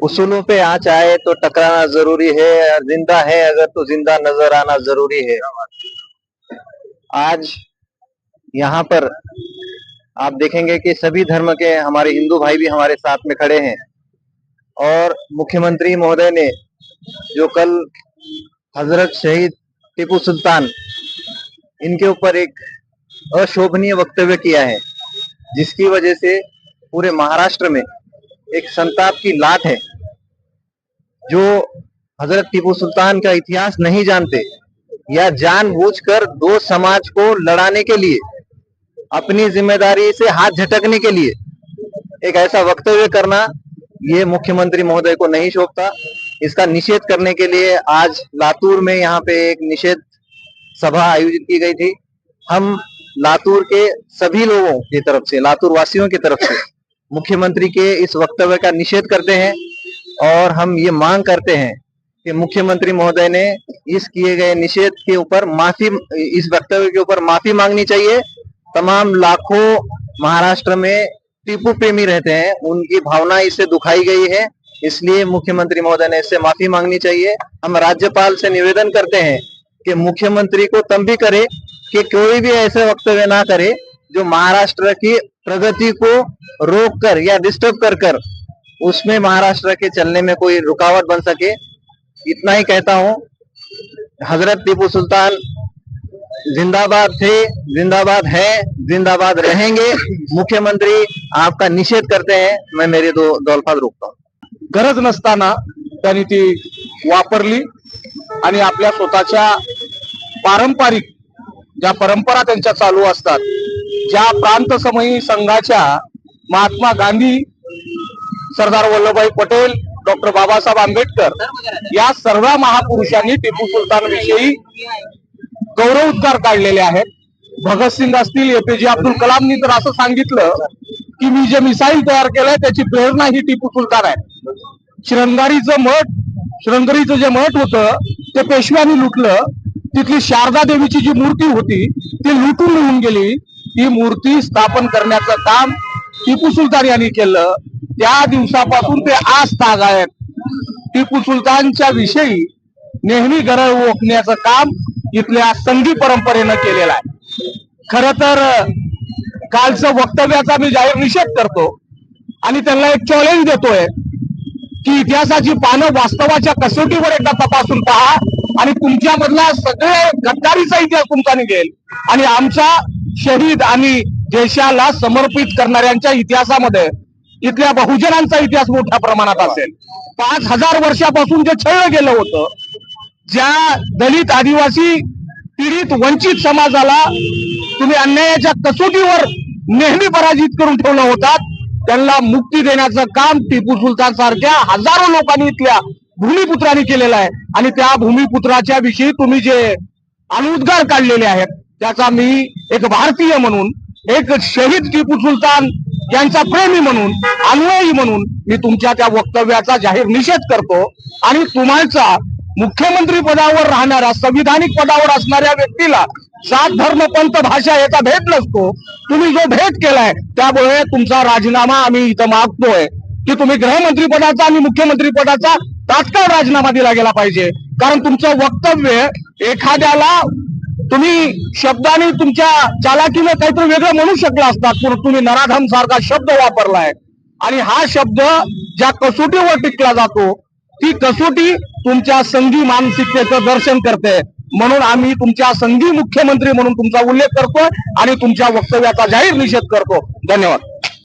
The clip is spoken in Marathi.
उसूलों पे आँच आए तो टकराना जरूरी है, और जिंदा है अगर तो जिंदा नजर आना जरूरी है। आज यहाँ पर आप देखेंगे कि सभी धर्म के हमारे हिंदू भाई भी हमारे साथ में खड़े हैं। और मुख्यमंत्री महोदय ने जो कल हजरत शहीद टीपू सुल्तान इनके ऊपर एक अशोभनीय वक्तव्य किया है, जिसकी वजह से पूरे महाराष्ट्र में एक संताप की लाट है। जो हजरत टीपू सुल्तान का इतिहास नहीं जानते या जानबूझकर दो समाज को लड़ाने के लिए, अपनी जिम्मेदारी से हाथ झटकने के लिए एक ऐसा वक्तव्य करना, ये मुख्यमंत्री महोदय को नहीं शोभता। इसका निषेध करने के लिए आज लातूर में यहाँ पे एक निषेध सभा आयोजित की गई थी। हम लातूर के सभी लोगों की तरफ से, लातूर वासियों की तरफ से मुख्यमंत्री के इस वक्तव्य का निषेध करते हैं और हम ये मांग करते हैं कि मुख्यमंत्री महोदय ने इस किए गए निषेध के ऊपर माफी, इस वक्तव्य के ऊपर माफी मांगनी चाहिए। तमाम लाखों महाराष्ट्र में टीपू प्रेमी रहते हैं, उनकी भावना इससे दुखाई गई है, इसलिए मुख्यमंत्री महोदय ने इससे माफी मांगनी चाहिए। हम राज्यपाल से निवेदन करते हैं कि मुख्यमंत्री को तंबी करे कि कोई भी ऐसे वक्तव्य ना करे जो महाराष्ट्र की प्रगति को रोक कर या डिस्टर्ब कर कर उसमें महाराष्ट्र के चलने में कोई रुकावट बन सके। इतना ही कहता हूँ। हजरत टीपू सुल्तान जिंदाबाद थे, जिंदाबाद है, जिंदाबाद रहेंगे। मुख्यमंत्री आपका निषेध करते हैं। मैं मेरे दो अल्फाज रोकता हूँ। गरज नसताना त्यांनी ती वापरली आणि आपल्या स्वतःच्या पारंपरिक ज्या परंपरा त्यांच्या चालू असतात, ज्या प्रांतसमयी संघाच्या महात्मा गांधी, सरदार वल्लभभाई पटेल, डॉक्टर बाबासाहेब आंबेडकर या सर्व महापुरुषांनी टिपू सुलतान विषयी गौरवोद्गार काढलेले आहेत। भगतसिंग असतील, एपीजे अब्दुल कलामनी तर असं सांगितलं की मी जे मिसाईल तयार केलंय त्याची प्रेरणा ही टिपू सुलतान आहे। श्रृंगारीचं जे मठ होतं ते पेशव्यांनी लुटलं, तिथली शारदा देवीची जी मूर्ती होती ती लुटून निघून गेली। ती मूर्ती स्थापन करण्याचं काम टिपू सुलतान यांनी केलं। त्या दिवसापासून ते आज ताग आहेत। टिपू सुलतानच्या विषयी नेहमी गरज ओकण्याचं काम इथल्या संघी परंपरेनं केलेलं आहे। खर तर कालचं वक्तव्याचा मी जाहीर निषेध करतो आणि त्यांना एक चॅलेंज देतोय की इतिहासाची पानं वास्तवाच्या कसोटीवर एकदा तपासून पहा आणि तुमच्यामधला सगळे गद्दारीचा इतिहास तुमचा निघेल आणि आमच्या शहीद आणि देशाला समर्पित करणाऱ्यांच्या इतिहासामध्ये इथल्या बहुजनांचा इतिहास मोठ्या प्रमाणात असेल। 5000 वर्षापासून जे छळलं गेलं होतं, ज्या दलित, आदिवासी, पीडित, वंचित समाजाला तुम्ही अन्यायाच्या कसोटीवर नेहमी पराजित करून ठेवलं होतात, त्यांना मुक्ती देण्याचं काम टिपू सुलतान सारख्या हजारो लोकांनी इथल्या भूमिपुत्रांनी केलेलं आहे। आणि त्या भूमिपुत्राच्या विषयी तुम्ही जे अनुद्गार काढलेले आहेत त्याचा मी एक भारतीय म्हणून, एक शहीद टिपू सुलतान यांचा प्रेमी म्हणून, अनुयायी म्हणून मी तुमच्या त्या वक्तव्याचा जाहीर निषेध करतो आणि तुम्हाला मुख्यमंत्री पदावर राहणाऱ्या, संविधानिक पदावर असणाऱ्या व्यक्तीला जात, धर्म, पंथ, भाषा याचा भेद नसतो। तुम्ही जो भेद केलाय त्यामुळे तुमचा राजीनामा आम्ही इथं मागतोय की तुम्ही गृहमंत्री पदाचा आणि मुख्यमंत्री पदाचा तात्काळ राजीनामा दिला गेला पाहिजे। कारण तुमचं वक्तव्य एखाद्याला तुम्ही शब्दाने तुमच्या चालाकीने काहीतरी वेगळं म्हणू शकला असतात, पण तुम्ही नराधम सारखा शब्द वापरलाय आणि हा शब्द ज्या कसोटीवर टिकला जातो ती कसोटी तुमच्या संघी मानसिकतेचं दर्शन करते। म्हणून आम्ही तुमच्या संघी मुख्यमंत्री म्हणून तुमचा उल्लेख करतोय आणि तुमच्या वक्तव्याचा जाहीर निषेध करतो। धन्यवाद।